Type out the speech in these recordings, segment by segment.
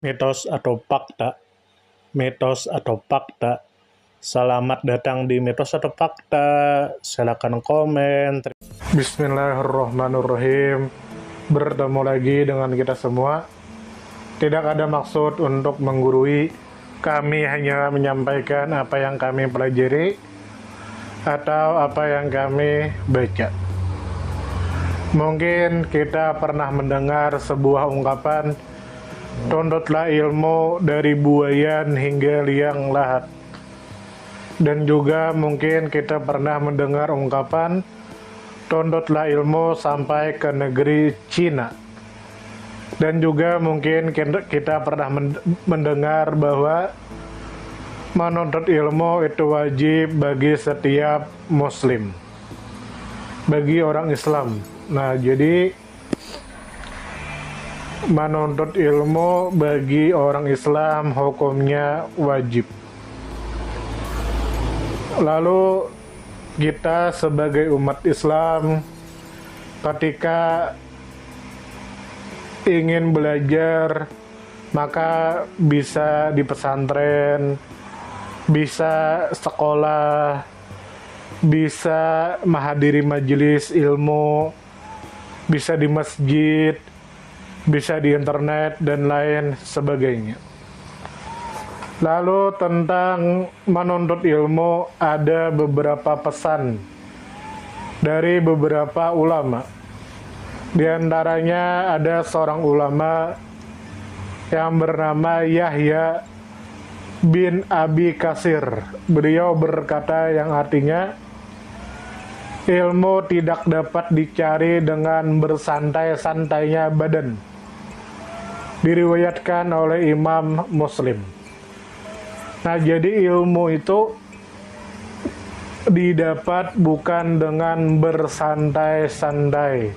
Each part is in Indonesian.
Mitos atau fakta? Mitos atau fakta? Selamat datang di Mitos atau Fakta. Silakan komen. Bismillahirrahmanirrahim. Bertemu lagi dengan kita semua. Tidak ada maksud untuk menggurui. Kami hanya menyampaikan apa yang kami pelajari atau apa yang kami baca. Mungkin kita pernah mendengar sebuah ungkapan, tuntutlah ilmu dari buayan hingga liang lahat. Dan juga mungkin kita pernah mendengar ungkapan, tuntutlah ilmu sampai ke negeri Cina. Dan juga mungkin kita pernah mendengar bahwa menuntut ilmu itu wajib bagi setiap muslim, bagi orang Islam. Nah, jadi menuntut ilmu bagi orang Islam hukumnya wajib. Lalu kita sebagai umat Islam ketika ingin belajar, maka bisa di pesantren, bisa sekolah, bisa menghadiri majelis ilmu, bisa di masjid, bisa di internet, dan lain sebagainya. Lalu tentang menuntut ilmu, ada beberapa pesan dari beberapa ulama. Di antaranya ada seorang ulama yang bernama Yahya bin Abi Kasir. Beliau berkata yang artinya, ilmu tidak dapat dicari dengan bersantai-santainya badan. Diriwayatkan oleh Imam Muslim. Nah, jadi ilmu itu didapat bukan dengan bersantai-santai.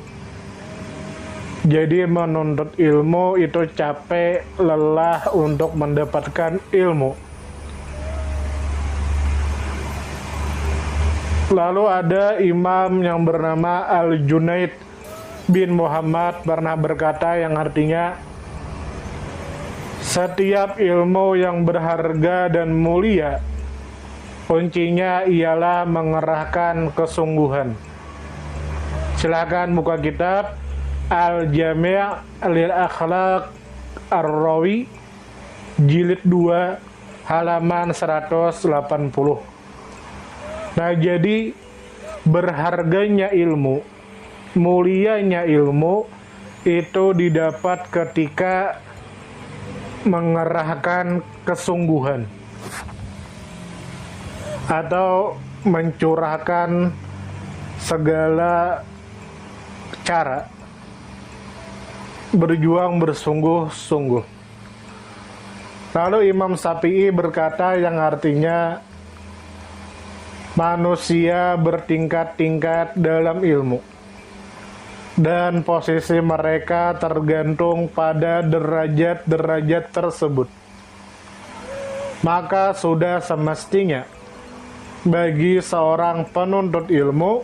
Jadi menuntut ilmu itu capek, lelah untuk mendapatkan ilmu. Lalu ada imam yang bernama Al-Junaid bin Muhammad pernah berkata yang artinya, setiap ilmu yang berharga dan mulia, kuncinya ialah mengerahkan kesungguhan. Silakan buka kitab Al-Jami' lil Akhlaq Ar-Rawi, jilid 2, halaman 180. Nah, jadi berharganya ilmu, mulianya ilmu, itu didapat ketika mengerahkan kesungguhan atau mencurahkan segala cara, berjuang bersungguh-sungguh. Lalu Imam Syafi'i berkata yang artinya, manusia bertingkat-tingkat dalam ilmu, dan posisi mereka tergantung pada derajat-derajat tersebut. Maka sudah semestinya bagi seorang penuntut ilmu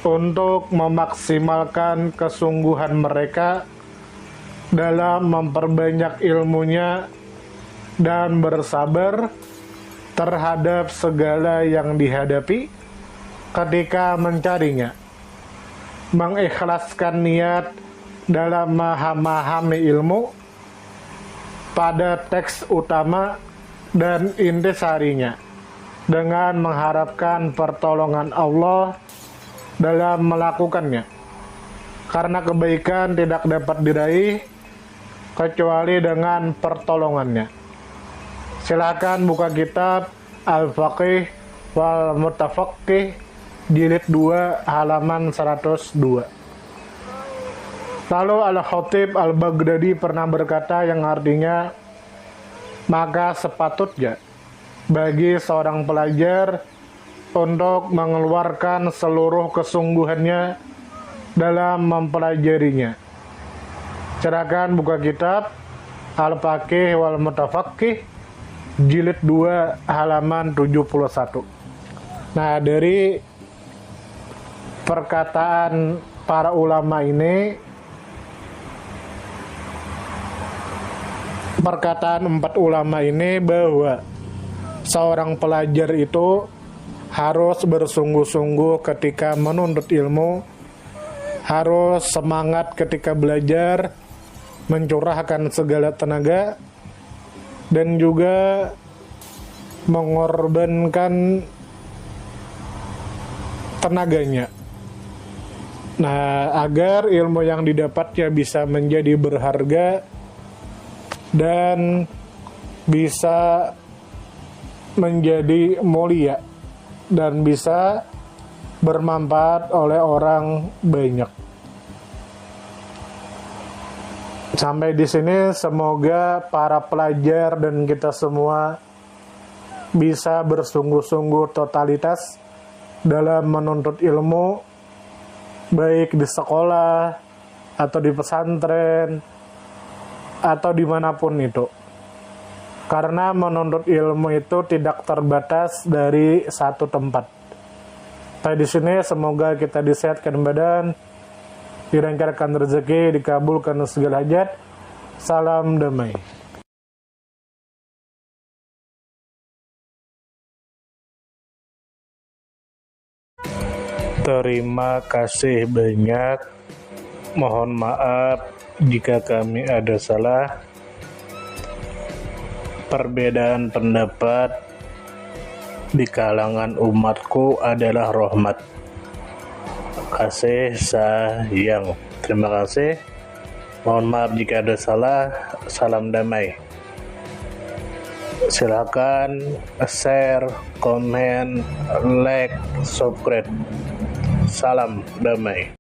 untuk memaksimalkan kesungguhan mereka dalam memperbanyak ilmunya dan bersabar terhadap segala yang dihadapi ketika mencarinya, mengikhlaskan niat dalam memahami ilmu pada teks utama dan intisarinya, dengan mengharapkan pertolongan Allah dalam melakukannya, karena kebaikan tidak dapat diraih kecuali dengan pertolongannya. Silakan buka kitab Al-Faqih wal Mutafaqih, jilid 2, halaman 102. Lalu Al-Khatib Al-Baghdadi pernah berkata yang artinya, maka sepatutnya bagi seorang pelajar untuk mengeluarkan seluruh kesungguhannya dalam mempelajarinya. Silakan buka kitab Al-Faqih wal Mutafaqih, jilid 2, halaman 71. Nah, dari perkataan para ulama ini perkataan empat ulama ini bahwa seorang pelajar itu harus bersungguh-sungguh ketika menuntut ilmu, harus semangat ketika belajar, mencurahkan segala tenaga, dan juga mengorbankan tenaganya. Nah, agar ilmu yang didapatnya bisa menjadi berharga dan bisa menjadi mulia dan bisa bermanfaat oleh orang banyak. Sampai di sini semoga para pelajar dan kita semua bisa bersungguh-sungguh totalitas dalam menuntut ilmu, baik di sekolah atau di pesantren atau dimanapun itu. Karena menuntut ilmu itu tidak terbatas dari satu tempat. Di sini semoga kita disehatkan badan, dilancarkan rezeki, dikabulkan segala hajat. Salam damai. Terima kasih banyak. Mohon maaf jika kami ada salah. Perbedaan pendapat di kalangan umatku adalah rahmat. Kasih sayang. Terima kasih. Mohon maaf jika ada salah. Salam damai. Silakan share, komen, like, subscribe. Salam damai.